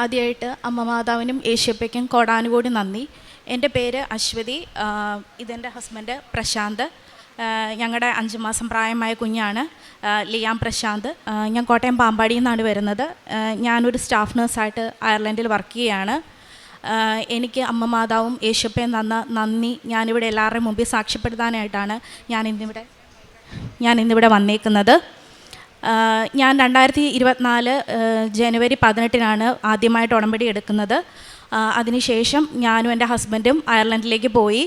ആദ്യമായിട്ട് അമ്മ മാതാവിനും യേശുപ്പയ്ക്കും കോടാനുകോടി നന്ദി. എൻ്റെ പേര് അശ്വതി. ഇതെൻ്റെ ഹസ്ബൻഡ് പ്രശാന്ത്. ഞങ്ങളുടെ 5 മാസം പ്രായമായ കുഞ്ഞാണ് ലിയാം പ്രശാന്ത്. ഞാൻ കോട്ടയം പാമ്പാടിയിൽ നിന്നാണ് വരുന്നത്. ഞാനൊരു സ്റ്റാഫ് നേഴ്സായിട്ട് അയർലൻഡിൽ വർക്ക് ചെയ്യുകയാണ്. എനിക്ക് അമ്മ മാതാവും യേശുപ്പയും തന്ന നന്ദി ഞാനിവിടെ എല്ലാവരുടെയും മുമ്പിൽ സാക്ഷ്യപ്പെടുത്താനായിട്ടാണ് ഞാൻ ഇന്നിവിടെ വന്നേക്കുന്നത്. ഞാൻ 2024 ജനുവരി 18 ആദ്യമായിട്ട് ഉടമ്പടി എടുക്കുന്നത്. അതിനുശേഷം ഞാനും എൻ്റെ ഹസ്ബൻഡും അയർലൻഡിലേക്ക് പോയി.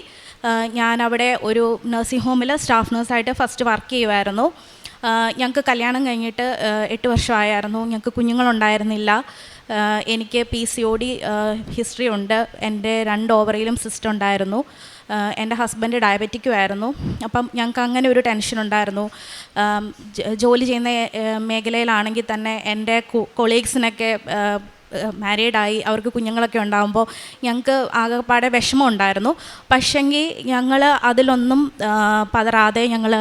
ഞാനവിടെ ഒരു നഴ്സിംഗ് ഹോമിൽ സ്റ്റാഫ് നേഴ്സായിട്ട് ഫസ്റ്റ് വർക്ക് ചെയ്യുമായിരുന്നു. ഞങ്ങൾക്ക് കല്യാണം കഴിഞ്ഞിട്ട് 8 വർഷമായിരുന്നു. ഞങ്ങൾക്ക് കുഞ്ഞുങ്ങളുണ്ടായിരുന്നില്ല. എനിക്ക് PCOD ഹിസ്റ്ററി ഉണ്ട്. എൻ്റെ 2 ഓവറിയിലും സിസ്റ്റ് ഉണ്ടായിരുന്നു. എൻ്റെ ഹസ്ബൻഡ് ഡയബറ്റിക്കുമായിരുന്നു. അപ്പം ഞങ്ങൾക്ക് അങ്ങനെ ഒരു ടെൻഷൻ ഉണ്ടായിരുന്നു. ജോലി ചെയ്യുന്ന മേഖലയിലാണെങ്കിൽ തന്നെ എൻ്റെ കൊളീഗ്സിനൊക്കെ മാരീഡായി, അവർക്ക് കുഞ്ഞുങ്ങളൊക്കെ ഉണ്ടാകുമ്പോൾ ഞങ്ങൾക്ക് ആകെപ്പാടെ വിഷമം ഉണ്ടായിരുന്നു. പക്ഷെങ്കിൽ ഞങ്ങൾ അതിലൊന്നും പതറാതെ ഞങ്ങൾ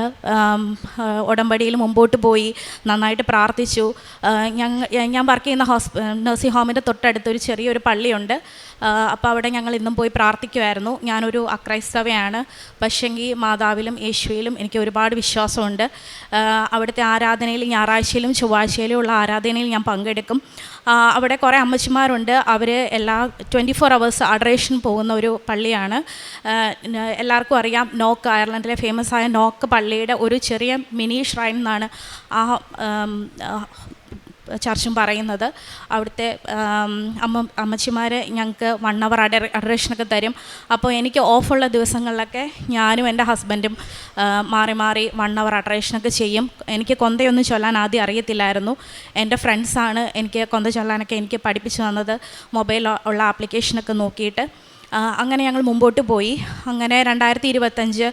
ഉടമ്പടിയിൽ മുമ്പോട്ട് പോയി നന്നായിട്ട് പ്രാർത്ഥിച്ചു. ഞാൻ വർക്ക് ചെയ്യുന്ന നഴ്സിംഗ് ഹോമിൻ്റെ തൊട്ടടുത്തൊരു ചെറിയൊരു പള്ളിയുണ്ട്. അപ്പോൾ അവിടെ ഞങ്ങൾ ഇന്നും പോയി പ്രാർത്ഥിക്കുമായിരുന്നു. ഞാനൊരു അക്രൈസ്തവയാണ്. പക്ഷെങ്കിൽ മാതാവിലും യേശുവിലും എനിക്ക് ഒരുപാട് വിശ്വാസമുണ്ട്. അവിടുത്തെ ആരാധനയിൽ ഞായറാഴ്ചയിലും ചൊവ്വാഴ്ചയിലും ഉള്ള ആരാധനയിൽ ഞാൻ പങ്കെടുക്കും. അവിടെ കുറേ അമ്മച്ചിമാരുണ്ട്. അവർ എല്ലാ 24 hours അഡറേഷൻ പോകുന്ന ഒരു പള്ളിയാണ്. എല്ലാവർക്കും അറിയാം, നോക്ക്, അയർലൻഡിലെ ഫേമസ് ആയ നോക്ക് പള്ളിയുടെ ഒരു ചെറിയ മിനി ഷ്രൈൻ എന്നാണ് ആ ചർച്ചും പറയുന്നത്. അവിടുത്തെ അമ്മച്ചിമാർ ഞങ്ങൾക്ക് 1 hour അഡറേഷനൊക്കെ തരും. അപ്പോൾ എനിക്ക് ഓഫുള്ള ദിവസങ്ങളിലൊക്കെ ഞാനും എൻ്റെ ഹസ്ബൻഡും മാറി മാറി 1 hour അഡറേഷനൊക്കെ ചെയ്യും. എനിക്ക് കൊന്തയൊന്നും ചൊല്ലാൻ ആദ്യം അറിയത്തില്ലായിരുന്നു. എൻ്റെ ഫ്രണ്ട്സാണ് എനിക്ക് കൊന്ത ചൊല്ലാനൊക്കെ എനിക്ക് പഠിപ്പിച്ചു തന്നത്, മൊബൈൽ ഉള്ള ആപ്ലിക്കേഷനൊക്കെ നോക്കിയിട്ട്. അങ്ങനെ ഞങ്ങൾ മുമ്പോട്ട് പോയി. അങ്ങനെ 2025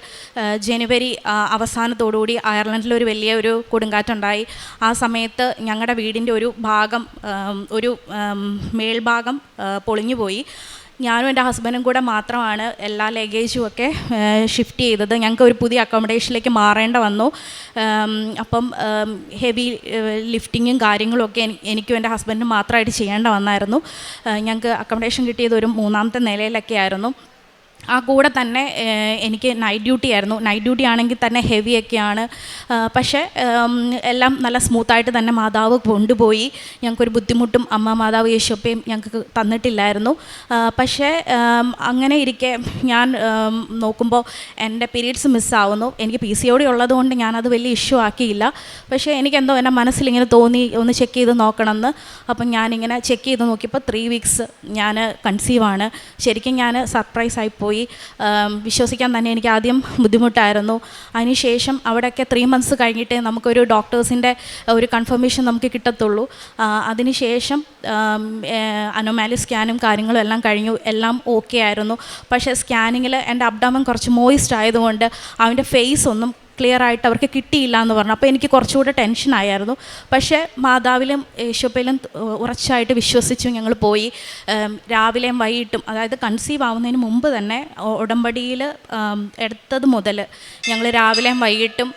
ജനുവരി അവസാനത്തോടുകൂടി അയർലൻഡിലൊരു വലിയൊരു കൊടുങ്കാറ്റുണ്ടായി. ആ സമയത്ത് ഞങ്ങളുടെ വീടിൻ്റെ ഒരു ഭാഗം, ഒരു മേൽഭാഗം പൊളിഞ്ഞു പോയി. ഞാനും എൻ്റെ ഹസ്ബൻഡും കൂടെ മാത്രമാണ് എല്ലാ ലഗേജും ഒക്കെ ഷിഫ്റ്റ് ചെയ്തത്. ഞങ്ങൾക്ക് ഒരു പുതിയ അക്കോമഡേഷനിലേക്ക് മാറേണ്ട വന്നു. അപ്പം ഹെവി ലിഫ്റ്റിങ്ങും കാര്യങ്ങളും ഒക്കെ എനിക്കും എൻ്റെ ഹസ്ബൻഡും മാത്രമായിട്ട് ചെയ്യേണ്ട വന്നായിരുന്നു. ഞങ്ങൾക്ക് അക്കോമഡേഷൻ കിട്ടിയത് ഒരു 3ാമത്തെ നിലയിലൊക്കെ ആയിരുന്നു. ആ കൂടെ തന്നെ എനിക്ക് നൈറ്റ് ഡ്യൂട്ടി ആയിരുന്നു. നൈറ്റ് ഡ്യൂട്ടി ആണെങ്കിൽ തന്നെ ഹെവിയൊക്കെയാണ്. പക്ഷേ എല്ലാം നല്ല സ്മൂത്തായിട്ട് തന്നെ മാതാവ് കൊണ്ടുപോയി. ഞങ്ങൾക്കൊരു ബുദ്ധിമുട്ടും അമ്മ മാതാവ് യേശുപ്പയും ഞങ്ങൾക്ക് തന്നിട്ടില്ലായിരുന്നു. പക്ഷേ അങ്ങനെ ഇരിക്കെ ഞാൻ നോക്കുമ്പോൾ എൻ്റെ പീരീഡ്സ് മിസ്സാവുന്നു. എനിക്ക് PCOD ഉള്ളതുകൊണ്ട് ഞാനത് വലിയ ഇഷ്യൂ ആക്കിയില്ല. പക്ഷേ എനിക്കെന്തോ എൻ്റെ മനസ്സിലിങ്ങനെ തോന്നി ഒന്ന് ചെക്ക് ചെയ്ത് നോക്കണമെന്ന്. അപ്പം ഞാനിങ്ങനെ ചെക്ക് ചെയ്ത് നോക്കിയപ്പോൾ 3 weeks ഞാൻ കൺസീവാണ്. ശരിക്കും ഞാൻ സർപ്രൈസായിപ്പോയി. വിശ്വസിക്കാൻ തന്നെ എനിക്ക് ആദ്യം ബുദ്ധിമുട്ടായിരുന്നു. അതിനുശേഷം അവിടെയൊക്കെ 3 months കഴിഞ്ഞിട്ടേ നമുക്കൊരു ഡോക്ടേഴ്സിൻ്റെ ഒരു കൺഫർമേഷൻ നമുക്ക് കിട്ടത്തുള്ളൂ. അതിനുശേഷം അനോമാലി സ്കാനും കാര്യങ്ങളും എല്ലാം കഴിഞ്ഞു. എല്ലാം ഓക്കെ ആയിരുന്നു. പക്ഷേ സ്കാനിങ്ങിൽ എൻ്റെ അബ്ഡോമൻ കുറച്ച് മോയിസ്റ്റ് ആയതുകൊണ്ട് അവൻ്റെ ഫേസ് ഒന്നും ക്ലിയർ ആയിട്ട് അവർക്ക് കിട്ടിയില്ല എന്ന് പറഞ്ഞു. അപ്പോൾ എനിക്ക് കുറച്ചുകൂടെ ടെൻഷനായിരുന്നു. പക്ഷേ മാതാവിലും യേശുപ്പയിലും ഉറച്ചായിട്ട് വിശ്വസിച്ചു ഞങ്ങൾ പോയി. രാവിലെയും വൈകിട്ടും, അതായത് കൺസീവ് ആവുന്നതിന് മുമ്പ് തന്നെ ഉടമ്പടിയിൽ എടുത്തത് മുതൽ ഞങ്ങൾ രാവിലെയും വൈകിട്ടും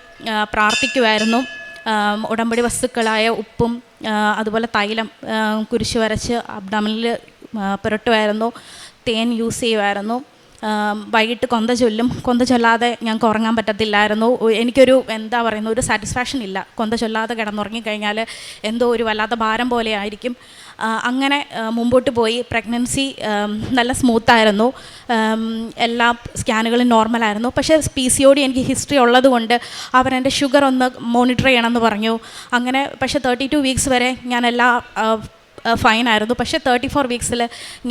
പ്രാർത്ഥിക്കുമായിരുന്നു. ഉടമ്പടി വസ്തുക്കളായ ഉപ്പും അതുപോലെ തൈലം കുരിശ് വരച്ച് അബ്ഡോമിനിൽ പുരട്ടുമായിരുന്നു. തേൻ യൂസ് ചെയ്യുമായിരുന്നു. വൈകിട്ട് കൊന്ത ചൊല്ലാതെ ഞങ്ങൾക്ക് ഉറങ്ങാൻ പറ്റത്തില്ലായിരുന്നു. എനിക്കൊരു എന്താ പറയുന്ന ഒരു സാറ്റിസ്ഫാക്ഷൻ ഇല്ല. കൊന്ത ചൊല്ലാതെ കിടന്നുറങ്ങിക്കഴിഞ്ഞാൽ എന്തോ ഒരു വല്ലാത്ത ഭാരം പോലെ ആയിരിക്കും. അങ്ങനെ മുമ്പോട്ട് പോയി. പ്രഗ്നൻസി നല്ല സ്മൂത്തായിരുന്നു. എല്ലാ സ്കാനുകളും നോർമലായിരുന്നു. പക്ഷേ PCOD എനിക്ക് ഹിസ്റ്ററി ഉള്ളതുകൊണ്ട് അവരെൻ്റെ ഷുഗർ ഒന്ന് മോണിറ്റർ ചെയ്യണമെന്ന് പറഞ്ഞു. അങ്ങനെ പക്ഷേ 32 weeks വരെ ഞാൻ എല്ലാ ഫൈനായിരുന്നു. പക്ഷേ 34 weeks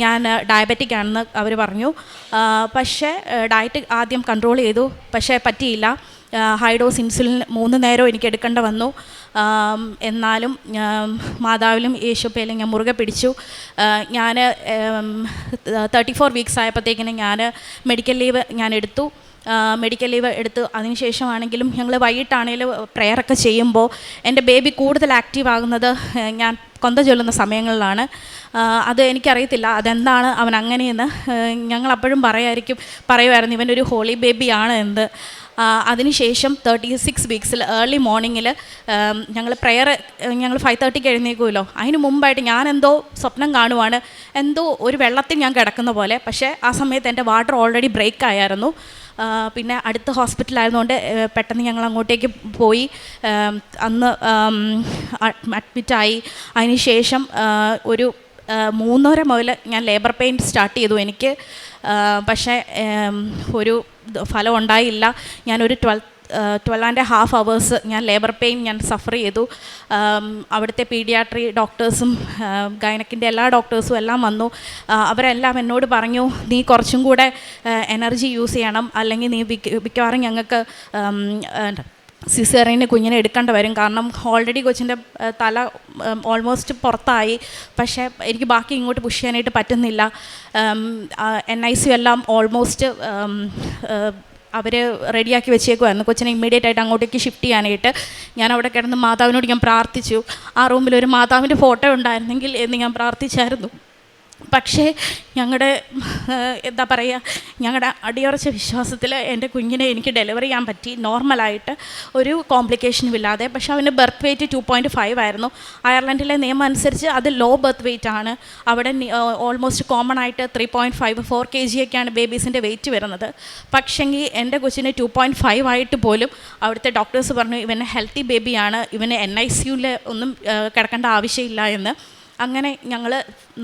ഞാൻ ഡയബറ്റിക് ആണെന്ന് അവർ പറഞ്ഞു. പക്ഷേ ഡയറ്റ് ആദ്യം കൺട്രോൾ ചെയ്തു. പക്ഷേ പറ്റിയില്ല. ഹൈ ഡോസ് ഇൻസുലിൻ 3 നേരം എനിക്ക് എടുക്കേണ്ട വന്നു. എന്നാലും മാതാവിലും യേശുപ്പയിലും ഞാൻ മുറുകെ പിടിച്ചു. ഞാൻ 34 weeks ആയപ്പോഴത്തേക്കിനും ഞാൻ മെഡിക്കൽ ലീവ് എടുത്തു. മെഡിക്കൽ ലീവ് എടുത്ത് അതിനുശേഷമാണെങ്കിലും ഞങ്ങൾ വൈകിട്ടാണെങ്കിലും പ്രെയറൊക്കെ ചെയ്യുമ്പോൾ എൻ്റെ ബേബി കൂടുതൽ ആക്റ്റീവ് ആകുന്നത് ഞാൻ കൊന്ത ചൊല്ലുന്ന സമയങ്ങളിലാണ്. അത് എനിക്കറിയത്തില്ല അതെന്താണ് അവൻ അങ്ങനെയെന്ന്. ഞങ്ങളപ്പോഴും പറയുമായിരുന്നു ഇവനൊരു ഹോളി ബേബിയാണ് എന്ന്. അതിനുശേഷം 36 വീക്സിൽ ഏർലി മോർണിംഗിൽ ഞങ്ങൾ 5:30 എഴുന്നേൽക്കുമല്ലോ. അതിന് മുമ്പായിട്ട് ഞാനെന്തോ സ്വപ്നം കാണുവാണ്, എന്തോ ഒരു വെള്ളത്തിൽ ഞാൻ കിടക്കുന്ന പോലെ. പക്ഷേ ആ സമയത്ത് എൻ്റെ വാട്ടർ ഓൾറെഡി ബ്രേക്ക് ആയിരുന്നു. പിന്നെ അടുത്ത ഹോസ്പിറ്റലായതുകൊണ്ട് പെട്ടെന്ന് ഞങ്ങൾ അങ്ങോട്ടേക്ക് പോയി. അന്ന് അഡ്മിറ്റായി. അതിന് ശേഷം ഒരു 3:30 മുതൽ ഞാൻ ലേബർ പെയിൻ സ്റ്റാർട്ട് ചെയ്തു എനിക്ക്. പക്ഷേ ഒരു ഫലം ഉണ്ടായില്ല. ഞാനൊരു 12.5 hours ഞാൻ ലേബർ പെയിൻ ഞാൻ സഫർ ചെയ്തു. അവിടുത്തെ പീഡിയാട്രി ഡോക്ടേഴ്സും ഗൈനക്കിൻ്റെ എല്ലാ ഡോക്ടേഴ്സും എല്ലാം വന്നു. അവരെല്ലാം എന്നോട് പറഞ്ഞു, നീ കുറച്ചും കൂടെ എനർജി യൂസ് ചെയ്യണം, അല്ലെങ്കിൽ നീ മിക്കവാറും ഞങ്ങൾക്ക് സിസേറിയന് കുഞ്ഞിനെ എടുക്കേണ്ടി വരും. കാരണം ഓൾറെഡി കൊച്ചിൻ്റെ തല ഓൾമോസ്റ്റ് പുറത്തായി. പക്ഷേ എനിക്ക് ബാക്കി ഇങ്ങോട്ട് പുഷ് ചെയ്യാനായിട്ട് പറ്റുന്നില്ല. NICU എല്ലാം ഓൾമോസ്റ്റ് അവർ റെഡിയാക്കി വെച്ചേക്കുമായിരുന്നു കൊച്ചിനെ ഇമ്മീഡിയറ്റ് ആയിട്ട് അങ്ങോട്ടേക്ക് ഷിഫ്റ്റ് ചെയ്യാനായിട്ട്. ഞാൻ അവിടെ കിടന്ന് മാതാവിനോട് ഞാൻ പ്രാർത്ഥിച്ചു. ആ റൂമിൽ ഒരു മാതാവിൻ്റെ ഫോട്ടോ ഉണ്ടായിരുന്നെങ്കിൽ എന്ന് ഞാൻ പ്രാർത്ഥിച്ചായിരുന്നു. പക്ഷേ ഞങ്ങളുടെ എന്താ പറയുക, ഞങ്ങളുടെ അടിയുറച്ച വിശ്വാസത്തിൽ എൻ്റെ കുഞ്ഞിനെ എനിക്ക് ഡെലിവറി ചെയ്യാൻ പറ്റി നോർമലായിട്ട്, ഒരു കോംപ്ലിക്കേഷനും ഇല്ലാതെ. പക്ഷേ അവൻ്റെ ബർത്ത് വെയ്റ്റ് 2.5 ആയിരുന്നു. അയർലൻഡിലെ നിയമം അനുസരിച്ച് അത് ലോ ബർത്ത് വെയ്റ്റ് ആണ്. അവിടെ ഓൾമോസ്റ്റ് കോമൺ ആയിട്ട് 3.5-4 kg ഒക്കെയാണ് ബേബീസിൻ്റെ വെയിറ്റ് വരുന്നത്. പക്ഷെങ്കിൽ എൻ്റെ കൊച്ചിന് 2.5 ആയിട്ട് പോലും അവിടുത്തെ ഡോക്ടേഴ്സ് പറഞ്ഞു ഇവന് ഹെൽത്തി ബേബിയാണ്, ഇവന് NICUവിൽ ഒന്നും കിടക്കേണ്ട ആവശ്യമില്ല എന്ന്. അങ്ങനെ ഞങ്ങൾ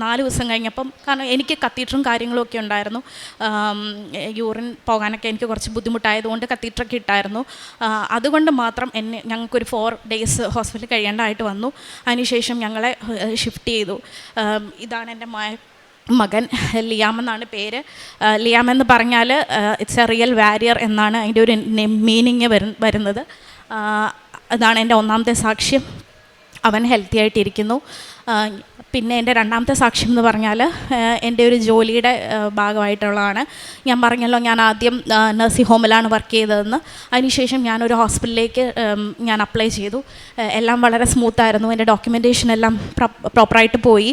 4 ദിവസം കഴിഞ്ഞപ്പം, കാരണം എനിക്ക് കത്തീറ്ററും കാര്യങ്ങളും ഒക്കെ ഉണ്ടായിരുന്നു, യൂറിൻ പോകാനൊക്കെ എനിക്ക് കുറച്ച് ബുദ്ധിമുട്ടായതുകൊണ്ട് കത്തീറ്ററൊക്കെ ഇട്ടായിരുന്നു. അതുകൊണ്ട് മാത്രം ഞങ്ങൾക്കൊരു 4 days ഹോസ്പിറ്റലിൽ കഴിയേണ്ടതായിട്ട് വന്നു. അതിനുശേഷം ഞങ്ങളെ ഷിഫ്റ്റ് ചെയ്തു. ഇതാണ് എൻ്റെ മകൻ, ലിയാം എന്നാണ് പേര്. ലിയാം എന്ന് പറഞ്ഞാൽ ഇറ്റ്സ് എ റിയൽ വാരിയർ എന്നാണ് അതിൻ്റെ ഒരു മീനിങ് വരുന്നത്. അതാണ് എൻ്റെ ഒന്നാമത്തെ സാക്ഷ്യം. അവൻ ഹെൽത്തി ആയിട്ടിരിക്കുന്നു. പിന്നെ എൻ്റെ രണ്ടാമത്തെ സാക്ഷ്യം എന്ന് പറഞ്ഞാൽ എൻ്റെ ഒരു ജോലിയുടെ ഭാഗമായിട്ടുള്ളതാണ്. ഞാൻ പറഞ്ഞല്ലോ, ഞാൻ ആദ്യം നഴ്സിംഗ് ഹോമിലാണ് വർക്ക് ചെയ്തതെന്ന്. അതിനുശേഷം ഞാനൊരു ഹോസ്പിറ്റലിലേക്ക് ഞാൻ അപ്ലൈ ചെയ്തു. എല്ലാം വളരെ സ്മൂത്തായിരുന്നു. എൻ്റെ ഡോക്യുമെൻറ്റേഷൻ എല്ലാം പ്രോപ്പറായിട്ട് പോയി.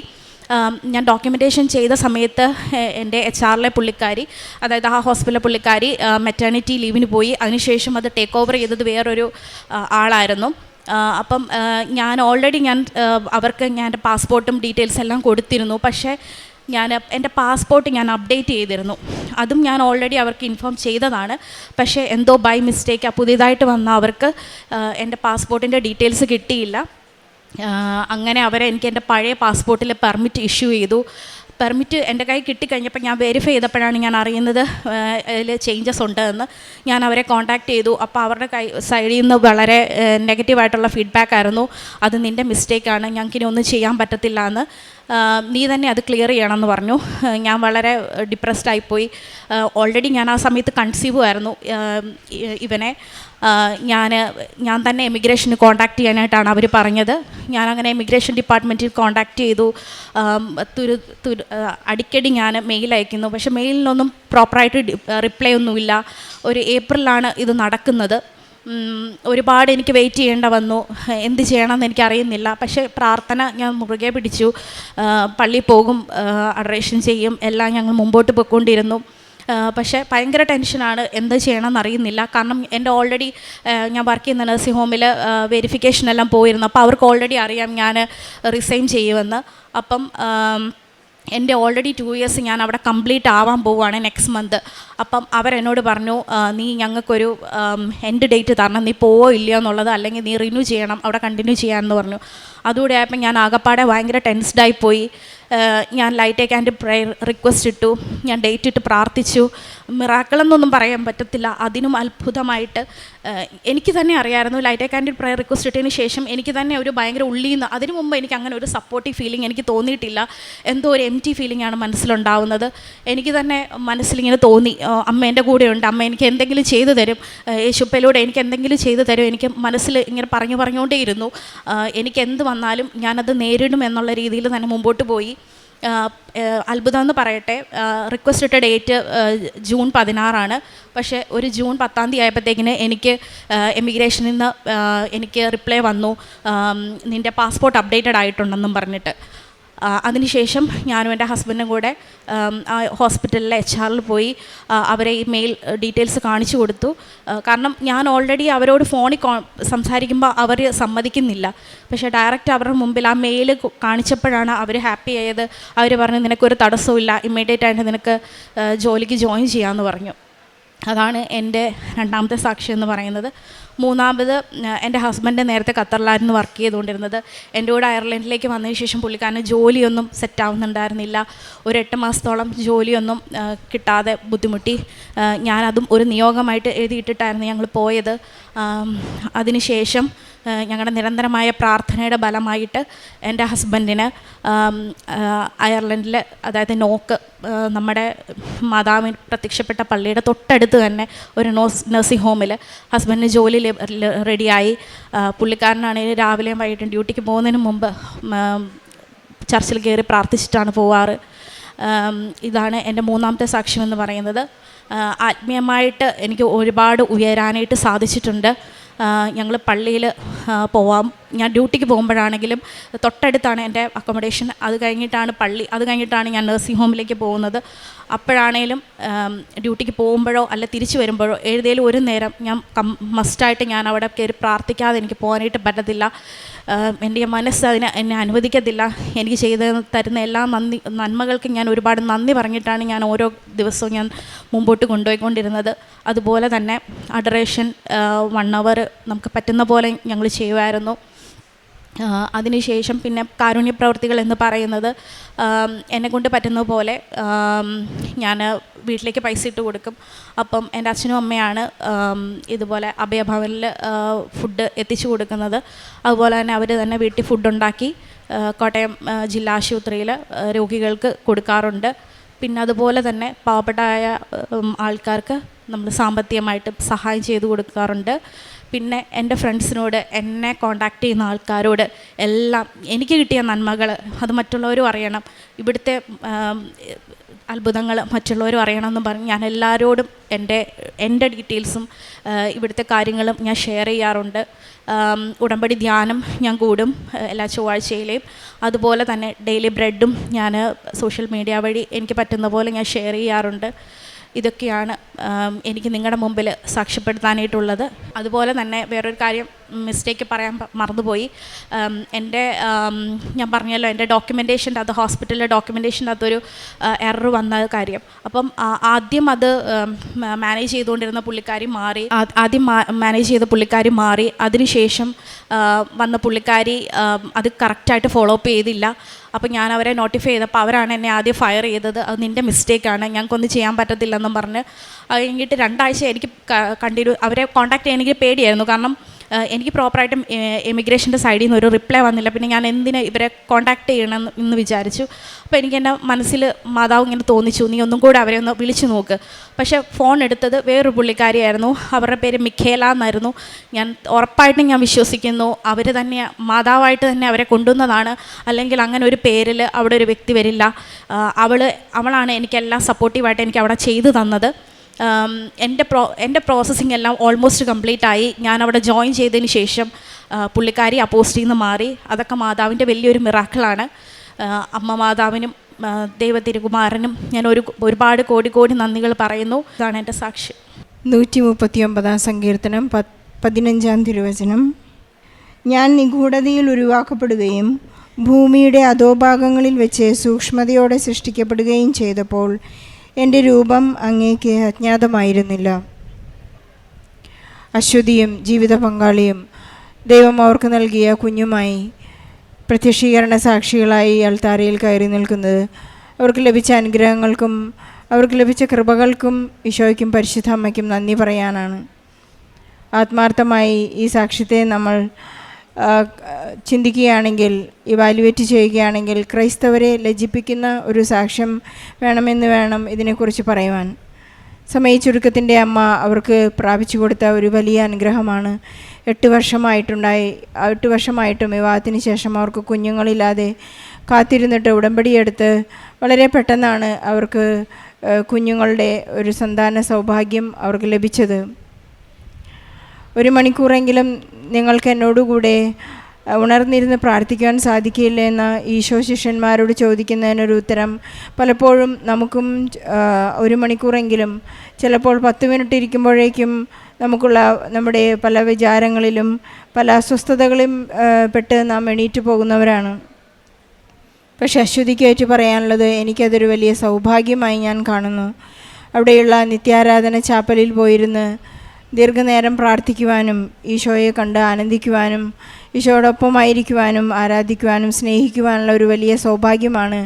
ഞാൻ ഡോക്യുമെൻറ്റേഷൻ ചെയ്ത സമയത്ത് എൻ്റെ HR പുള്ളിക്കാരി, അതായത് ആ ഹോസ്പിറ്റലിലെ പുള്ളിക്കാരി മെറ്റേണിറ്റി ലീവിന് പോയി. അതിനുശേഷം അത് ടേക്ക് ഓവർ ചെയ്തത് വേറൊരു ആളായിരുന്നു. അപ്പം ഞാൻ അവർക്ക് ഞാൻ എൻ്റെ പാസ്പോർട്ടും ഡീറ്റെയിൽസ് എല്ലാം കൊടുത്തിരുന്നു. പക്ഷേ എൻ്റെ പാസ്പോർട്ട് ഞാൻ അപ്ഡേറ്റ് ചെയ്തിരുന്നു. അതും ഞാൻ ഓൾറെഡി അവർക്ക് ഇൻഫോം ചെയ്തതാണ്. പക്ഷേ എന്തോ ബൈ മിസ്റ്റേക്ക് പുതിയതായിട്ട് വന്ന അവർക്ക് എൻ്റെ പാസ്പോർട്ടിൻ്റെ ഡീറ്റെയിൽസ് കിട്ടിയില്ല. അങ്ങനെ എനിക്ക് എൻ്റെ പഴയ പാസ്പോർട്ടിൽ പെർമിറ്റ് ഇഷ്യൂ ചെയ്തു. പെർമിറ്റ് എൻ്റെ കയ്യിൽ കിട്ടിക്കഴിഞ്ഞപ്പോൾ ഞാൻ വെരിഫൈ ചെയ്തപ്പോഴാണ് ഞാൻ അറിയുന്നത് അതിൽ ചേഞ്ചസ് ഉണ്ടെന്ന്. ഞാൻ അവരെ കോൺടാക്റ്റ് ചെയ്തു. അപ്പോൾ അവരുടെ സൈഡിൽ നിന്ന് വളരെ നെഗറ്റീവായിട്ടുള്ള ഫീഡ്ബാക്ക് ആയിരുന്നു. അത് നിൻ്റെ മിസ്റ്റേക്കാണ്, ഞങ്ങൾക്കിനി ഒന്നും ചെയ്യാൻ പറ്റത്തില്ല എന്ന്, നീ തന്നെ അത് ക്ലിയർ ചെയ്യണമെന്ന് പറഞ്ഞു. ഞാൻ വളരെ ഡിപ്രസ്ഡ് ആയിപ്പോയി. ഓൾറെഡി ഞാൻ ആ സമയത്ത് കൺസീവ് ആയിരുന്നു. ഇവനെ ഞാൻ തന്നെ എമിഗ്രേഷന് കോൺടാക്റ്റ് ചെയ്യാനായിട്ടാണ് അവർ പറഞ്ഞത്. ഞാനങ്ങനെ എമിഗ്രേഷൻ ഡിപ്പാർട്ട്മെൻറ്റിൽ കോൺടാക്റ്റ് ചെയ്തു. അടിക്കടി ഞാൻ മെയിൽ അയക്കുന്നു. പക്ഷേ മെയിലിനൊന്നും പ്രോപ്പറായിട്ട് റിപ്ലൈ ഒന്നുമില്ല. ഒരു ഏപ്രിലാണ് ഇത് നടക്കുന്നത്. ഒരുപാട് എനിക്ക് വെയിറ്റ് ചെയ്യേണ്ട വന്നു. എന്ത് ചെയ്യണമെന്ന് എനിക്കറിയുന്നില്ല. പക്ഷേ പ്രാർത്ഥന ഞാൻ മുറുകെ പിടിച്ചു. പള്ളിയിൽ പോകും, അഡറേഷൻ ചെയ്യും, എല്ലാം ഞങ്ങൾ മുമ്പോട്ട് പോയിക്കൊണ്ടിരുന്നു. പക്ഷേ ഭയങ്കര ടെൻഷനാണ്, എന്ത് ചെയ്യണമെന്ന് അറിയുന്നില്ല. കാരണം എൻ്റെ ഓൾറെഡി ഞാൻ വർക്ക് ചെയ്യുന്ന നഴ്സിംഗ് ഹോമിൽ വെരിഫിക്കേഷൻ എല്ലാം പോയിരുന്നു. അപ്പോൾ അവർക്ക് ഓൾറെഡി അറിയാം ഞാൻ റിസൈൻ ചെയ്യുമെന്ന്. അപ്പം എൻ്റെ ഓൾറെഡി 2 years ഞാൻ അവിടെ കംപ്ലീറ്റ് ആവാൻ പോവുകയാണ് നെക്സ്റ്റ് മന്ത്. അപ്പം അവരെന്നോട് പറഞ്ഞു, നീ ഞങ്ങൾക്കൊരു എൻഡ് ഡേറ്റ് തരണം, നീ പോവോ ഇല്ലയോ എന്നുള്ളത്, അല്ലെങ്കിൽ നീ റിന്യൂ ചെയ്യണം, അവിടെ കണ്ടിന്യൂ ചെയ്യാമെന്ന് പറഞ്ഞു. അതുകൂടെ ആയപ്പോൾ ഞാൻ ആകപ്പാടെ ഭയങ്കര ടെൻസ്ഡായിപ്പോയി. ഞാൻ ലൈറ്റ് ആൻഡ് പ്രയർ റിക്വസ്റ്റ് ഇട്ടു. ഞാൻ ഡേറ്റ് ഇട്ട് പ്രാർത്ഥിച്ചു. മിറാക്കിളെന്നൊന്നും പറയാൻ പറ്റത്തില്ല, അതിനും അത്ഭുതമായിട്ട് എനിക്ക് തന്നെ അറിയാമായിരുന്നു. ലൈറ്റ് ആൻഡ് പ്രയർ റിക്വസ്റ്റ് ഇട്ടതിന് ശേഷം എനിക്ക് തന്നെ ഒരു ഭയങ്കര ഉള്ളിന്ന്, അതിനു മുമ്പ് എനിക്ക് അങ്ങനെ ഒരു സപ്പോർട്ടീവ് ഫീലിംഗ് എനിക്ക് തോന്നിയിട്ടില്ല. എന്തോ ഒരു എംപ്റ്റി ഫീലിംഗ് ആണ് മനസ്സിലുണ്ടാവുന്നത്. എനിക്ക് തന്നെ മനസ്സിലിങ്ങനെ തോന്നി, അമ്മ എൻ്റെ കൂടെയുണ്ട്, അമ്മ എനിക്ക് എന്തെങ്കിലും ചെയ്തു തരും, യേശുപ്പയിലൂടെ എനിക്ക് എന്തെങ്കിലും ചെയ്തു തരും. എനിക്ക് മനസ്സിൽ ഇങ്ങനെ പറഞ്ഞുകൊണ്ടേയിരുന്നു. എനിക്ക് എന്ത് വന്നാലും ഞാനത് നേരിടും എന്നുള്ള രീതിയിൽ തന്നെ മുമ്പോട്ട് പോയി. അത്ഭുതം എന്ന് പറയട്ടെ, റിക്വസ്റ്റ് ഇട്ട ഡേറ്റ് June 16 പക്ഷേ ഒരു June 10 ആയപ്പോഴത്തേക്കിന് എനിക്ക് എമിഗ്രേഷനിൽ നിന്ന് എനിക്ക് റിപ്ലൈ വന്നു, നിൻ്റെ പാസ്പോർട്ട് അപ്ഡേറ്റഡ് ആയിട്ടുണ്ടെന്നും പറഞ്ഞിട്ട്. അതിനുശേഷം ഞാനും എൻ്റെ ഹസ്ബൻഡും കൂടെ ആ ഹോസ്പിറ്റലിലെ HR പോയി അവരെ ഈ മെയിൽ ഡീറ്റെയിൽസ് കാണിച്ചു കൊടുത്തു. കാരണം ഞാൻ ഓൾറെഡി അവരോട് ഫോണിൽ സംസാരിക്കുമ്പോൾ അവർ സമ്മതിക്കുന്നില്ല. പക്ഷേ ഡയറക്റ്റ് അവരുടെ മുമ്പിൽ ആ മെയിൽ കാണിച്ചപ്പോഴാണ് അവർ ഹാപ്പി ആയത്. അവർ പറഞ്ഞു, നിനക്കൊരു തടസ്സവും ഇല്ല, ഇമ്മീഡിയറ്റ് ആയിട്ട് നിനക്ക് ജോലിക്ക് ജോയിൻ ചെയ്യാമെന്ന് പറഞ്ഞു. അതാണ് എൻ്റെ രണ്ടാമത്തെ സാക്ഷി എന്ന് പറയുന്നത്. മൂന്നാമത്, എൻ്റെ ഹസ്ബൻഡ് നേരത്തെ ഖത്തറിലായിരുന്നു വർക്ക് ചെയ്തുകൊണ്ടിരുന്നത്. എൻ്റെ കൂടെ അയർലൻഡിലേക്ക് വന്നതിന് ശേഷം പുള്ളിക്കാരന് ജോലിയൊന്നും സെറ്റാവുന്നുണ്ടായിരുന്നില്ല. ഒരു 8 മാസത്തോളം ജോലിയൊന്നും കിട്ടാതെ ബുദ്ധിമുട്ടി. ഞാനതും ഒരു നിയോഗമായിട്ട് എഴുതിയിട്ടിട്ടായിരുന്നു ഞങ്ങൾ പോയത്. അതിനുശേഷം ഞങ്ങളുടെ നിരന്തരമായ പ്രാർത്ഥനയുടെ ബലമായിട്ട് എൻ്റെ ഹസ്ബൻഡിന് അയർലൻഡിൽ, അതായത് നോക്ക്, നമ്മുടെ മാതാവിന് പ്രത്യക്ഷപ്പെട്ട പള്ളിയുടെ തൊട്ടടുത്ത് തന്നെ ഒരു നഴ്സിംഗ് ഹോമിൽ ഹസ്ബൻഡിന് ജോലി റെഡിയായി. പുള്ളിക്കാരനാണെങ്കിൽ രാവിലെയും വൈകിട്ടും ഡ്യൂട്ടിക്ക് പോകുന്നതിന് മുമ്പ് ചർച്ചിൽ കയറി പ്രാർത്ഥിച്ചിട്ടാണ് പോവാറ്. ഇതാണ് എൻ്റെ മൂന്നാമത്തെ സാക്ഷ്യം എന്ന് പറയുന്നത്. ആത്മീയമായിട്ട് എനിക്ക് ഒരുപാട് ഉയരാനായിട്ട് സാധിച്ചിട്ടുണ്ട്. ഞങ്ങൾ പള്ളിയിൽ പോവാം. ഞാൻ ഡ്യൂട്ടിക്ക് പോകുമ്പോഴാണെങ്കിലും തൊട്ടടുത്താണ് എൻ്റെ അക്കോമഡേഷൻ. അത് കഴിഞ്ഞിട്ടാണ് പള്ളി, അത് കഴിഞ്ഞിട്ടാണ് ഞാൻ നഴ്സിംഗ് ഹോമിലേക്ക് പോകുന്നത്. അപ്പോഴാണേലും ഡ്യൂട്ടിക്ക് പോകുമ്പോഴോ അല്ല തിരിച്ചു വരുമ്പോഴോ ഏതേലും ഒരു നേരം ഞാൻ മസ്റ്റായിട്ട് ഞാൻ അവിടെ കയറി പ്രാർത്ഥിക്കാതെ എനിക്ക് പോകാനായിട്ട് പറ്റത്തില്ല. എൻ്റെ മനസ്സ് എന്നെ അനുവദിക്കത്തില്ല. എനിക്ക് ചെയ്ത് തരുന്ന എല്ലാ നന്മകൾക്കും ഞാൻ ഒരുപാട് നന്ദി പറഞ്ഞിട്ടാണ് ഞാൻ ഓരോ ദിവസവും ഞാൻ മുമ്പോട്ട് കൊണ്ടുപോയിക്കൊണ്ടിരുന്നത്. അതുപോലെ തന്നെ അഡറേഷൻ 1 hour നമുക്ക് പറ്റുന്ന പോലെ ഞങ്ങൾ ചെയ്യുമായിരുന്നു. അതിനുശേഷം പിന്നെ കാരുണ്യ പ്രവർത്തികൾ എന്ന് പറയുന്നത്, എന്നെക്കൊണ്ട് പറ്റുന്ന പോലെ ഞാൻ വീട്ടിലേക്ക് പൈസ ഇട്ട് കൊടുക്കും. അപ്പം എൻ്റെ അച്ഛനും അമ്മയാണ് ഇതുപോലെ അഭയഭവനിൽ ഫുഡ് എത്തിച്ചു കൊടുക്കുന്നത്. അതുപോലെ തന്നെ അവർ തന്നെ വീട്ടിൽ ഫുഡുണ്ടാക്കി കോട്ടയം ജില്ലാ ആശുപത്രിയിൽ രോഗികൾക്ക് കൊടുക്കാറുണ്ട്. പിന്നെ അതുപോലെ തന്നെ പാവപ്പെട്ടതായ ആൾക്കാർക്ക് നമ്മൾ സാമ്പത്തികമായിട്ട് സഹായം ചെയ്തു കൊടുക്കാറുണ്ട്. പിന്നെ എൻ്റെ ഫ്രണ്ട്സിനോട്, എന്നെ കോണ്ടാക്ട് ചെയ്യുന്ന ആൾക്കാരോട് എല്ലാം എനിക്ക് കിട്ടിയ നന്മകൾ അത് മറ്റുള്ളവരും അറിയണം, ഇവിടുത്തെ അത്ഭുതങ്ങൾ മറ്റുള്ളവരും അറിയണമെന്ന് പറഞ്ഞ് ഞാൻ എല്ലാവരോടും എൻ്റെ ഡീറ്റെയിൽസും ഇവിടുത്തെ കാര്യങ്ങളും ഞാൻ ഷെയർ ചെയ്യാറുണ്ട്. ഉടമ്പടി ധ്യാനം ഞാൻ കൂടും എല്ലാ ചൊവ്വാഴ്ചയിലെയും. അതുപോലെ തന്നെ ഡെയിലി ബ്രെഡും ഞാൻ സോഷ്യൽ മീഡിയ വഴി എനിക്ക് പറ്റുന്ന പോലെ ഞാൻ ഷെയർ ചെയ്യാറുണ്ട്. ഇതൊക്കെയാണ് എനിക്ക് നിങ്ങളുടെ മുമ്പിൽ സാക്ഷ്യപ്പെടുത്താനായിട്ടുള്ളത്. അതുപോലെ തന്നെ വേറൊരു കാര്യം മിസ്റ്റേക്ക് പറയാൻ മറന്നുപോയി. എൻ്റെ ഞാൻ പറഞ്ഞല്ലോ, എൻ്റെ ഡോക്യുമെൻറ്റേഷൻ്റെ അത് ഹോസ്പിറ്റലിലെ ഡോക്യുമെൻറ്റേഷൻ്റെ അകത്തൊരു എറർ വന്ന കാര്യം. അപ്പം ആദ്യം അത് മാനേജ് ചെയ്തുകൊണ്ടിരുന്ന പുള്ളിക്കാരി മാറി. ആദ്യം മാനേജ് ചെയ്ത പുള്ളിക്കാരി മാറി. അതിനുശേഷം വന്ന പുള്ളിക്കാരി അത് കറക്റ്റായിട്ട് ഫോളോ അപ്പ് ചെയ്തില്ല. അപ്പോൾ ഞാൻ അവരെ നോട്ടിഫൈ ചെയ്തപ്പോൾ അവരാണ് എന്നെ ആദ്യം ഫയർ ചെയ്തത്. അത് നിൻ്റെ മിസ്റ്റേക്കാണ്, ഞങ്ങൾക്കൊന്നും ചെയ്യാൻ പറ്റത്തില്ലെന്നും പറഞ്ഞ്. അത് കഴിഞ്ഞിട്ട് 2 ആഴ്ച എനിക്ക് അവരെ കോൺടാക്ട് ചെയ്യാൻ എനിക്ക് പേടിയായിരുന്നു. കാരണം എനിക്ക് പ്രോപ്പറായിട്ടും ഇമിഗ്രേഷൻ്റെ സൈഡിൽ നിന്ന് ഒരു റിപ്ലൈ വന്നില്ല. പിന്നെ ഞാൻ എന്തിന് ഇവരെ കോൺടാക്ട് ചെയ്യണം എന്ന് വിചാരിച്ചു. അപ്പോൾ എനിക്ക് എൻ്റെ മനസ്സിൽ മാതാവ് ഇങ്ങനെ തോന്നിച്ചു, നീ ഒന്നും കൂടെ അവരെ ഒന്ന് വിളിച്ചു നോക്ക്. പക്ഷേ ഫോൺ എടുത്തത് വേറൊരു പുള്ളിക്കാരിയായിരുന്നു. അവരുടെ പേര് മിഖേല എന്നായിരുന്നു. ഞാൻ ഉറപ്പായിട്ടും ഞാൻ വിശ്വസിക്കുന്നു അവർ തന്നെ മാതാവായിട്ട് തന്നെ അവരെ കൊണ്ടുവന്നതാണ്. അല്ലെങ്കിൽ അങ്ങനെ ഒരു പേരിൽ അവിടെ ഒരു വ്യക്തി വരില്ല. അവളാണ് എനിക്കെല്ലാം സപ്പോർട്ടീവായിട്ട് എനിക്ക് അവിടെ ചെയ്തു തന്നത്. എൻ്റെ പ്രോസസ്സിങ് എല്ലാം ഓൾമോസ്റ്റ് കംപ്ലീറ്റ് ആയി. ഞാൻ അവിടെ ജോയിൻ ചെയ്തതിന് ശേഷം പുള്ളിക്കാരി ആ പോസ്റ്റിൽ നിന്ന് മാറി. അതൊക്കെ മാതാവിൻ്റെ വലിയൊരു മിറാക്കിളാണ്. അമ്മ മാതാവിനും ദൈവതിരുകുമാരനും ഞാൻ ഒരുപാട് കോടി നന്ദികൾ പറയുന്നു. ഇതാണ് എൻ്റെ സാക്ഷ്യം. 139 സങ്കീർത്തനം 15 തിരുവചനം. ഞാൻ നിഗൂഢതയിൽ ഉരുവാക്കപ്പെടുകയും ഭൂമിയുടെ അധോഭാഗങ്ങളിൽ വെച്ച് സൂക്ഷ്മതയോടെ സൃഷ്ടിക്കപ്പെടുകയും ചെയ്തപ്പോൾ എൻ്റെ രൂപം അങ്ങേക്ക് അജ്ഞാതമായിരുന്നില്ല. അശ്വതിയും ജീവിത പങ്കാളിയും ദൈവം അവർക്ക് നൽകിയ കുഞ്ഞുമായി പ്രത്യക്ഷീകരണ സാക്ഷികളായി അൾത്താരയിൽ കയറി നിൽക്കുന്നത് അവർക്ക് ലഭിച്ച അനുഗ്രഹങ്ങൾക്കും അവർക്ക് ലഭിച്ച കൃപകൾക്കും ഈശോയ്ക്കും പരിശുദ്ധ അമ്മയ്ക്കും നന്ദി പറയാനാണ്. ആത്മാർത്ഥമായി ഈ സാക്ഷ്യത്തെ നമ്മൾ ചിന്തിക്കുകയാണെങ്കിൽ, ഇവാലുവേറ്റ് ചെയ്യുകയാണെങ്കിൽ, ക്രൈസ്തവരെ ലജ്ജിപ്പിക്കുന്ന ഒരു സാക്ഷ്യം വേണം ഇതിനെക്കുറിച്ച് പറയുവാൻ. സമയച്ചുരുക്കത്തിൻ്റെ അമ്മ അവർക്ക് പ്രാപിച്ചു കൊടുത്ത ഒരു വലിയ അനുഗ്രഹമാണ്. 8 വർഷമായിട്ടും വിവാഹത്തിന് ശേഷം അവർക്ക് കുഞ്ഞുങ്ങളില്ലാതെ കാത്തിരുന്നിട്ട് ഉടമ്പടിയെടുത്ത് വളരെ പെട്ടെന്നാണ് അവർക്ക് കുഞ്ഞുങ്ങളുടെ ഒരു സന്താന സൗഭാഗ്യം അവർക്ക് ലഭിച്ചത്. 1 മണിക്കൂറെങ്കിലും നിങ്ങൾക്ക് എന്നോടുകൂടെ ഉണർന്നിരുന്ന് പ്രാർത്ഥിക്കുവാൻ സാധിക്കില്ല എന്ന് ഈശോ ശിഷ്യന്മാരോട് ചോദിക്കുന്നതിനൊരു ഉത്തരം പലപ്പോഴും നമുക്കും 1 മണിക്കൂറെങ്കിലും, ചിലപ്പോൾ 10 മിനിറ്റ് ഇരിക്കുമ്പോഴേക്കും നമുക്കുള്ള നമ്മുടെ പല വിചാരങ്ങളിലും പല അസ്വസ്ഥതകളും പെട്ട് നാം എണീറ്റ് പോകുന്നവരാണ്. പക്ഷെ അശ്വതിക്കേറ്റ് പറയാനുള്ളത്, എനിക്കതൊരു വലിയ സൗഭാഗ്യമായി ഞാൻ കാണുന്നു. അവിടെയുള്ള നിത്യാരാധന ചാപ്പലിൽ പോയിരുന്ന് ദീർഘനേരം പ്രാർത്ഥിക്കുവാനും ഈശോയെ കണ്ട് ആനന്ദിക്കുവാനും ഈശോയോടൊപ്പമായിരിക്കുവാനും ആരാധിക്കുവാനും സ്നേഹിക്കുവാനുള്ള ഒരു വലിയ സൗഭാഗ്യമാണ്.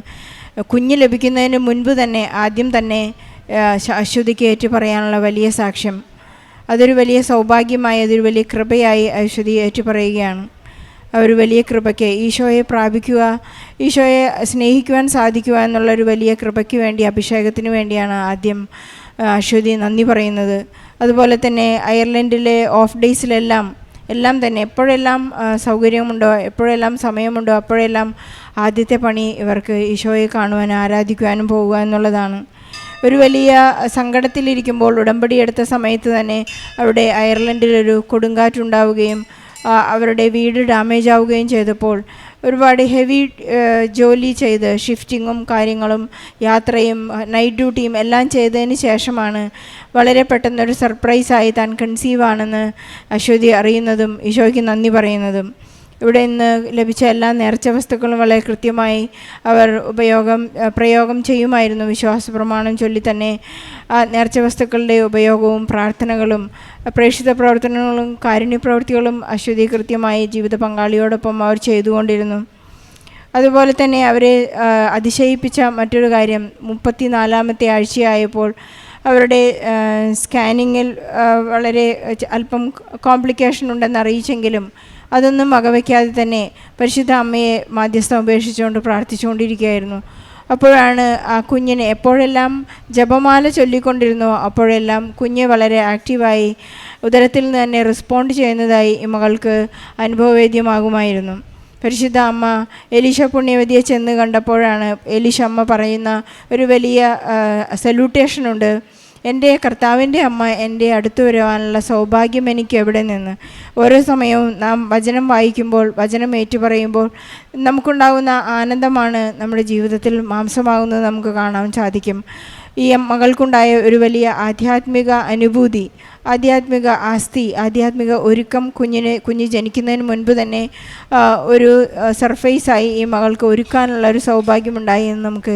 കുഞ്ഞ് ലഭിക്കുന്നതിന് മുൻപ് തന്നെ ആദ്യം തന്നെ അശ്വതിക്ക് ഏറ്റു പറയാനുള്ള വലിയ സാക്ഷ്യം. അതൊരു വലിയ സൗഭാഗ്യമായി, അതൊരു വലിയ കൃപയായി അശ്വതി ഏറ്റു പറയുകയാണ്. ഒരു വലിയ കൃപയ്ക്ക്, ഈശോയെ പ്രാപിക്കുക, ഈശോയെ സ്നേഹിക്കുവാൻ സാധിക്കുക എന്നുള്ളൊരു വലിയ കൃപയ്ക്ക് വേണ്ടി, അഭിഷേകത്തിന് വേണ്ടിയാണ് ആദ്യം അശ്വതി നന്ദി പറയുന്നത്. അതുപോലെ തന്നെ അയർലൻഡിലെ ഓഫ് ഡേയ്സിലെല്ലാം തന്നെ എപ്പോഴെല്ലാം സൗകര്യമുണ്ടോ, എപ്പോഴെല്ലാം സമയമുണ്ടോ, അപ്പോഴെല്ലാം ആദ്യത്തെ പണി ഇവർക്ക് ഈശോയെ കാണുവാനും ആരാധിക്കുവാനും പോവുക എന്നുള്ളതാണ്. ഒരു വലിയ സങ്കടത്തിലിരിക്കുമ്പോൾ ഉടമ്പടി എടുത്ത സമയത്ത് തന്നെ അവിടെ അയർലൻഡിലൊരു കൊടുങ്കാറ്റുണ്ടാവുകയും അവരുടെ വീട് ഡാമേജ് ആവുകയും ചെയ്തപ്പോൾ ഒരുപാട് ഹെവി ജോലി ചെയ്ത് ഷിഫ്റ്റിങ്ങും കാര്യങ്ങളും യാത്രയും നൈറ്റ് ഡ്യൂട്ടിയും എല്ലാം ചെയ്തതിന് ശേഷമാണ് വളരെ പെട്ടെന്നൊരു സർപ്രൈസായി താൻ കൺസീവ് ആണെന്ന് അശ്വതി അറിയുന്നതും ഈശോയ്ക്ക് നന്ദി പറയുന്നതും. ഇവിടെ നിന്ന് ലഭിച്ച എല്ലാ നേർച്ച വസ്തുക്കളും വളരെ കൃത്യമായി അവർ പ്രയോഗം ചെയ്യുമായിരുന്നു. വിശ്വാസ പ്രമാണം ചൊല്ലി തന്നെ ആ നേർച്ച വസ്തുക്കളുടെ ഉപയോഗവും പ്രാർത്ഥനകളും പ്രേക്ഷിത പ്രവർത്തനങ്ങളും കാരുണ്യപ്രവൃത്തികളും അശ്വതി കൃത്യമായി ജീവിത പങ്കാളിയോടൊപ്പം അവർ ചെയ്തുകൊണ്ടിരുന്നു. അതുപോലെ തന്നെ അവരെ അതിശയിപ്പിച്ച മറ്റൊരു കാര്യം, 34-ാമത്തെ ആഴ്ചയായപ്പോൾ അവരുടെ സ്കാനിങ്ങിൽ വളരെ അല്പം കോംപ്ലിക്കേഷൻ ഉണ്ടെന്ന് അറിയിച്ചെങ്കിലും അതൊന്നും വകവയ്ക്കാതെ തന്നെ പരിശുദ്ധ അമ്മയെ മാധ്യസ്ഥം ഉപേക്ഷിച്ചുകൊണ്ട് പ്രാർത്ഥിച്ചുകൊണ്ടിരിക്കുകയായിരുന്നു. അപ്പോഴാണ് ആ കുഞ്ഞിനെ എപ്പോഴെല്ലാം ജപമാല ചൊല്ലിക്കൊണ്ടിരുന്നോ അപ്പോഴെല്ലാം കുഞ്ഞ് വളരെ ആക്റ്റീവായി ഉദരത്തിൽ നിന്ന് തന്നെ റെസ്പോണ്ട് ചെയ്യുന്നതായി ഈ മകൾക്ക് അനുഭവവേദ്യമാകുമായിരുന്നു. പരിശുദ്ധ അമ്മ എലീശ പുണ്യവതിയെ ചെന്ന് കണ്ടപ്പോഴാണ് എലീശ അമ്മ പറയുന്ന ഒരു വലിയ സല്യൂട്ടേഷനുണ്ട്, എൻ്റെ കർത്താവിൻ്റെ അമ്മ എൻ്റെ അടുത്ത് വരുവാനുള്ള സൗഭാഗ്യം എനിക്ക് എവിടെ നിന്ന്. ഓരോ സമയവും നാം വചനം വായിക്കുമ്പോൾ, വചനം ഏറ്റുപറയുമ്പോൾ നമുക്കുണ്ടാകുന്ന ആനന്ദമാണ് നമ്മുടെ ജീവിതത്തിൽ മാംസമാകുന്നത് നമുക്ക് കാണാൻ സാധിക്കും. ഈ മകൾക്കുണ്ടായ ഒരു വലിയ ആധ്യാത്മിക അനുഭൂതി, ആധ്യാത്മിക ആസ്തി, ആധ്യാത്മിക ഒരുക്കം കുഞ്ഞ് ജനിക്കുന്നതിന് മുൻപ് തന്നെ ഒരു സർഫേസായി ഈ മകൾക്ക് ഒരുക്കാനുള്ള ഒരു സൗഭാഗ്യമുണ്ടായി എന്ന് നമുക്ക്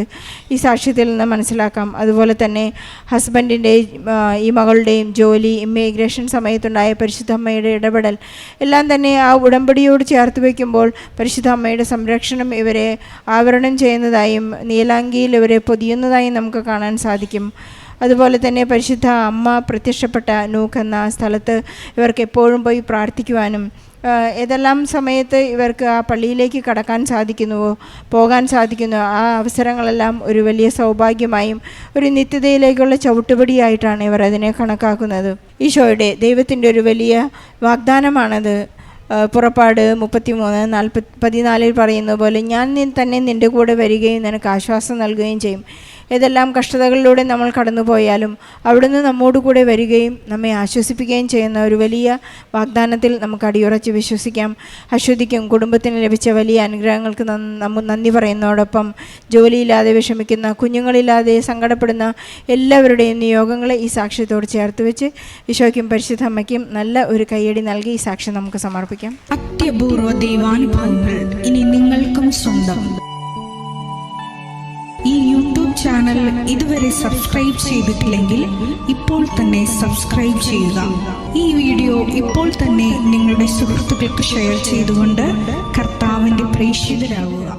ഈ സാക്ഷ്യത്തിൽ നിന്ന് മനസ്സിലാക്കാം. അതുപോലെ തന്നെ ഹസ്ബൻഡിൻ്റെയും ഈ മകളുടെയും ജോലി, ഇമ്മിഗ്രേഷൻ സമയത്തുണ്ടായ പരിശുദ്ധ അമ്മയുടെ ഇടപെടൽ എല്ലാം തന്നെ ആ ഉടമ്പടിയോട് ചേർത്ത് വയ്ക്കുമ്പോൾ പരിശുദ്ധ അമ്മയുടെ സംരക്ഷണം ഇവരെ ആവരണം ചെയ്യുന്നതായും നീലാങ്കിയിൽ ഇവരെ പൊതിയുന്നതായും നമുക്ക് കാണാൻ സാധിക്കും. അതുപോലെ തന്നെ പരിശുദ്ധ അമ്മ പ്രത്യക്ഷപ്പെട്ട നൂക്ക് എന്ന സ്ഥലത്ത് ഇവർക്ക് എപ്പോഴും പോയി പ്രാർത്ഥിക്കുവാനും ഏതെല്ലാം സമയത്ത് ഇവർക്ക് ആ പള്ളിയിലേക്ക് കടക്കാൻ സാധിക്കുന്നുവോ, പോകാൻ സാധിക്കുന്നുവോ ആ അവസരങ്ങളെല്ലാം ഒരു വലിയ സൗഭാഗ്യമായും ഒരു നിത്യതയിലേക്കുള്ള ചവിട്ടുപടിയായിട്ടാണ് ഇവർ അതിനെ കണക്കാക്കുന്നത്. ഈശോയുടെ ദൈവത്തിൻ്റെ ഒരു വലിയ വാഗ്ദാനമാണത്. പുറപ്പാട് 33:14 പറയുന്ന പോലെ, ഞാൻ തന്നെ നിൻ്റെ കൂടെ വരികയും നിനക്ക് ആശ്വാസം നൽകുകയും ചെയ്യും. ഏതെല്ലാം കഷ്ടതകളിലൂടെ നമ്മൾ കടന്നുപോയാലും അവിടുന്ന് നമ്മോട് കൂടെ വരികയും നമ്മെ ആശ്വസിപ്പിക്കുകയും ചെയ്യുന്ന ഒരു വലിയ വാഗ്ദാനത്തിൽ നമുക്ക് അടിയുറച്ച് വിശ്വസിക്കാം. അശ്വതിക്കും കുടുംബത്തിന് ലഭിച്ച വലിയ അനുഗ്രഹങ്ങൾക്ക് നന്ദി പറയുന്നതോടൊപ്പം ജോലിയില്ലാതെ വിഷമിക്കുന്ന, കുഞ്ഞുങ്ങളില്ലാതെ സങ്കടപ്പെടുന്ന എല്ലാവരുടെയും നിയോഗങ്ങളെ ഈ സാക്ഷ്യത്തോട് ചേർത്ത് വെച്ച് ഈശോയ്ക്കും പരിശുദ്ധ അമ്മയ്ക്കും നല്ല ഒരു കയ്യടി നൽകി ഈ സാക്ഷ്യം നമുക്ക് സമർപ്പിക്കാം. അത്യപൂർവ ദൈവാനുഭവങ്ങൾ ഇനി നിങ്ങൾക്കും സ്വന്തം. ഈ യൂട്യൂബ് ചാനൽ ഇതുവരെ സബ്സ്ക്രൈബ് ചെയ്തിട്ടില്ലെങ്കിൽ ഇപ്പോൾ തന്നെ സബ്സ്ക്രൈബ് ചെയ്യുക. ഈ വീഡിയോ ഇപ്പോൾ തന്നെ നിങ്ങളുടെ സുഹൃത്തുക്കൾക്ക് ഷെയർ ചെയ്തുകൊണ്ട് കർത്താവിൻ്റെ പ്രേക്ഷിതരാകുക.